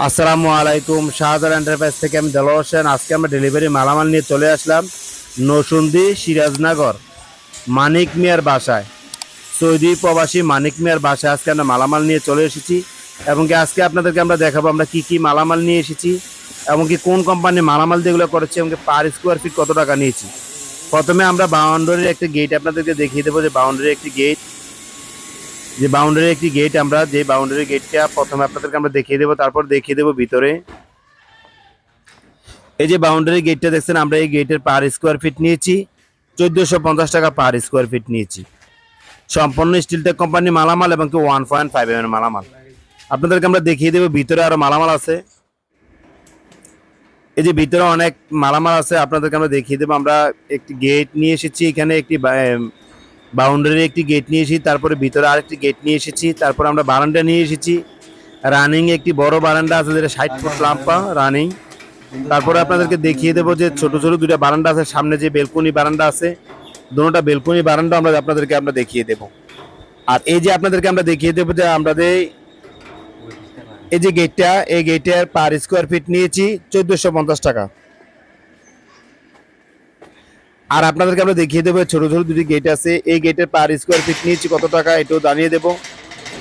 আসসালামু আলাইকুম। শাহজালাল এন্টারপ্রাইজ থেকে আমি দেলোয়ার হোসেন। আজকে আমরা ডেলিভারি মালামাল নিয়ে চলে আসলাম নরসিংদী সিরাজনগর মানিক মিয়ার বাসায়। সৌদি প্রবাসী মানিক মিয়ার বাসায় আজকে আমরা মালামাল নিয়ে চলে এসেছি এবং কি আজকে আপনাদেরকে আমরা দেখাবো আমরা কি কি মালামাল নিয়ে এসেছি এবং কি কোন কোম্পানির মালামাল যেগুলো করেছে এবং কি পার স্কোয়ার ফিট কত টাকা নিয়েছি। প্রথমে আমরা বাউন্ডারির একটি গেট আপনাদেরকে দেখিয়ে দেবো, যে বাউন্ডারির একটি গেট, আমরা যে বাউন্ডারি গেটটা প্রথমে আপনাদেরকে আমরা দেখিয়ে দেবো, তারপর দেখিয়ে দেবো ভিতরে। এই যে বাউন্ডারি গেটটা দেখছেন, আমরা এই গেটের পার স্কোয়ার ফিট নিয়েছি 1450 টাকা পার স্কোয়ার ফিট নিয়েছি। সম্পূর্ণ স্টিলটেক কোম্পানি মালামাল এবং কি 1.5 mm মালামাল। আপনাদেরকে আমরা দেখিয়ে দেবো ভিতরে আরো মালামাল আছে। এই যে ভিতরে অনেক মালামাল আছে, আপনাদেরকে আমরা দেখিয়ে দেবো। আমরা একটি গেট নিয়ে এসেছি, এখানে একটি বাউন্ডারি একটি গেট নিয়ে এসেছি, তারপরে ভিতরে আরেকটি গেট নিয়ে এসেছি, তারপর আমরা বারান্দা নিয়ে এসেছি। রানিং একটি বড় বারান্দা আছে যেটা 60 ফুট লাম্পা রানিং। তারপরে আপনাদেরকে দেখিয়ে দেবো যে ছোট ছোট দুইটা বারান্দা আছে, সামনে যে বেলকনি বারান্দা আছে, দুটোটা বেলকনি বারান্দা আমরা দেখিয়ে দেবো। আর এই যে আপনাদেরকে আমরা দেখিয়ে দেবো যে আমাদের এই যে গেটটা, এই গেটের পার স্কোয়ার ফিট নিয়েছি 1450 টাকা। আর আপনাদেরকে আমরা দেখিয়ে দেবো ছোট ছোট দুটি গেট আছে, এই গেটের পার স্কোয়ার ফিট নিয়েছি কত টাকা এটাও জানিয়ে দেবো।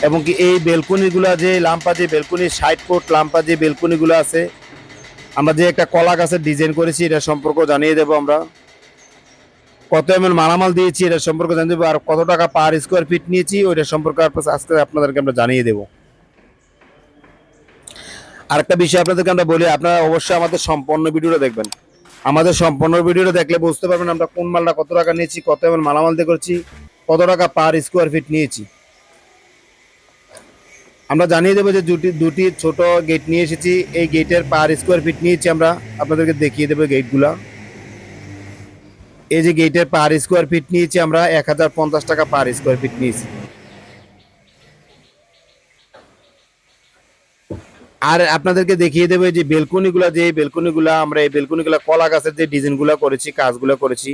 এবং কি এই বেলকনিগুলো যে লাম্পা, যে বেলকনি 60 ফুট লাম্পা যে বেলকনিগুলো আছে, আমরা যে একটা কলা গাছের ডিজাইন করেছি এটা সম্পর্ক জানিয়ে দেবো। আমরা কত এমএল মালামাল দিয়েছি এটা সম্পর্কে জানিয়ে দেবো, আর কত টাকা পার স্কোয়ার ফিট নিয়েছি ওইটা সম্পর্কে আজকে আপনাদেরকে আমরা জানিয়ে দেবো। আরেকটা বিষয় আপনাদেরকে আমরা বলি, আপনারা অবশ্যই আমাদের সম্পূর্ণ ভিডিওটা দেখবেন। আমাদের সম্পূর্ণ ভিডিওটা দেখলে বুঝতে পারবেন আমরা কোন মালটা কত টাকা নিয়েছি, কত এমএল মালামাল দিয়ে করছি, কত টাকা পার স্কোয়ার ফিট নিয়েছি। আমরা জানিয়ে দেবো যে দুটি ছোট গেট নিয়ে এসেছি, এই গেটের পার স্কোয়ার ফিট নিয়েছি আমরা আপনাদেরকে দেখিয়ে দেবো গেটগুলা। এই যে গেটের পার স্কোয়ার ফিট নিয়েছি আমরা 1050 টাকা পার স্কোয়ার ফিট নিয়েছি। আর আপনাদেরকে দেখিয়ে দেবো যে বেলকনিগুলা আমরা এই বেলকনিগুলা কলা গাছের যে ডিজাইনগুলো করেছি, কাজগুলো করেছি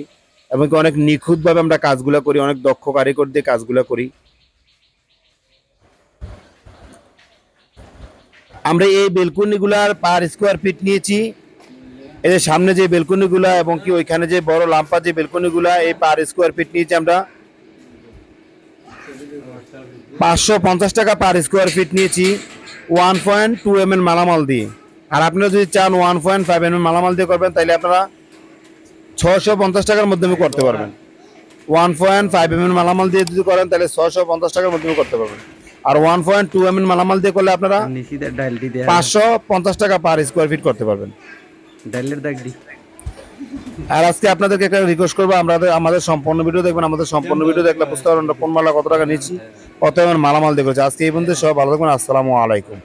এবং অনেক নিখুঁতভাবে আমরা কাজগুলো করি, অনেক দক্ষ কারিগর দিয়ে কাজগুলো করি। আমরা এই বেলকনিগুলার পার স্কোয়ার ফিট নিয়েছি, এই যে সামনে যে বেলকনিগুলা এবং কি ওইখানে যে বড় লাম্পা যে বেলকনিগুলা, এই পার স্কোয়ার ফিট নিয়েছি আমরা 550 টাকা পার স্কোয়ার ফিট নিয়েছি 1.2 mm মালামাল দিয়ে। আর আপনারা যদি চান 1.5 mm মালামাল দিয়ে করবেন তাহলে আপনারা 650 টাকার মাধ্যমে করতে পারবেন। 1.5 mm মালামাল দিয়ে যদি করেন তাহলে 650 টাকার মাধ্যমে করতে পারবেন। আর 1.2 mm মালামাল দিয়ে করলে আপনারা 550 টাকা পার স্কোয়ার ফিট করতে পারবেন। আর আজকে আপনাদেরকে একটা রিকোয়েস্ট করবো, আমাদের সম্পূর্ণ ভিডিও দেখবেন। আমাদের সম্পূর্ণ ভিডিও দেখলে বুঝতে পারবেন কোন মালা কত টাকা নিচ্ছি, কত এমন মালামাল দেখেছি। আজকে এই পর্যন্ত সব ভালো থাকবেন। আসসালামু আলাইকুম।